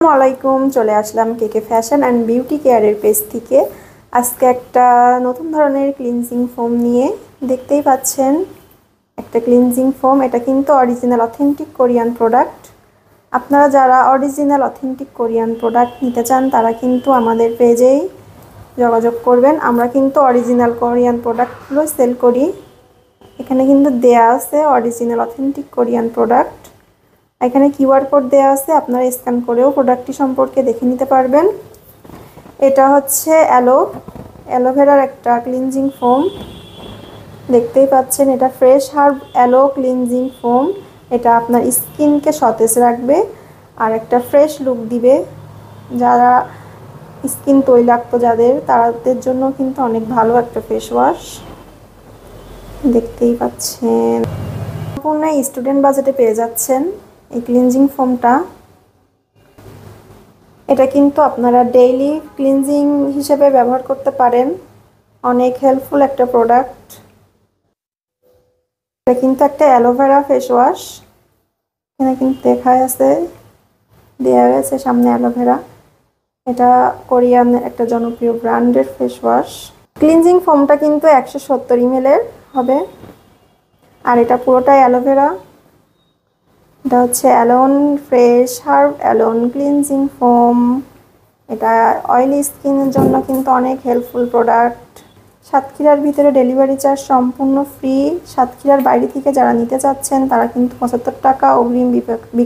আসসালামাইকুম, চলে আসলাম কেকে ফ্যাশন অ্যান্ড বিউটি কেয়ারের পেজ থেকে। আজকে একটা নতুন ধরনের ক্লিনজিং ফোম নিয়ে, দেখতেই পাচ্ছেন একটা ক্লিনজিং ফোম। এটা কিন্তু অরিজিনাল অথেন্টিক কোরিয়ান প্রোডাক্ট। আপনারা যারা অরিজিনাল অথেন্টিক কোরিয়ান প্রোডাক্ট নিতে চান তারা কিন্তু আমাদের পেজেই যোগাযোগ করবেন। আমরা কিন্তু অরিজিনাল কোরিয়ান প্রোডাক্টগুলো সেল করি। এখানে কিন্তু দেয়া আছে অরিজিনাল অথেন্টিক কোরিয়ান প্রোডাক্ট। এখানে কিউআর কোড দেওয়া আছে, আপনারা স্ক্যান করেও প্রোডাক্টটি সম্পর্কে দেখে নিতে পারবেন। এটা হচ্ছে অ্যালোভেরার একটা ক্লিনজিং ফোম। দেখতেই পাচ্ছেন এটা fresh herb aloe cleansing foam. এটা আপনার স্কিনকে সতেজ রাখবে আর একটা ফ্রেশ লুক দিবে। যারা স্কিন তৈলাক্ত তাদের জন্য কিন্তু অনেক ভালো একটা ফেস ওয়াশ। দেখতেই পাচ্ছেন সম্পূর্ণ স্টুডেন্ট বাজেটে পেয়ে যাচ্ছেন এই ক্লিনজিং ফোমটা। এটা কিন্তু আপনারা ডেইলি ক্লিনজিং হিসেবে ব্যবহার করতে পারেন, অনেক হেল্পফুল একটা প্রোডাক্ট। এটা কিন্তু একটা অ্যালোভেরা ফেস ওয়াশ। এখানে কিন্তু দেওয়া হয়েছে সামনে অ্যালোভেরা। এটা কোরিয়ান একটা জনপ্রিয় ব্র্যান্ডের ফেস ওয়াশ। ক্লিনজিং ফোমটা কিন্তু 170 ml হবে, আর এটা পুরোটাই অ্যালোভেরা। এটা হচ্ছে alone fresh herb alone cleansing foam. এটা অয়েলি স্কিনের জন্য কিন্তু অনেক হেল্পফুল প্রোডাক্ট। সাতক্ষীরার ভিতরে ডেলিভারি চার্জ সম্পূর্ণ ফ্রি। সাতক্ষীরার বাইরে থেকে যারা নিতে চাচ্ছেন তারা কিন্তু 75 টাকা অগ্রিম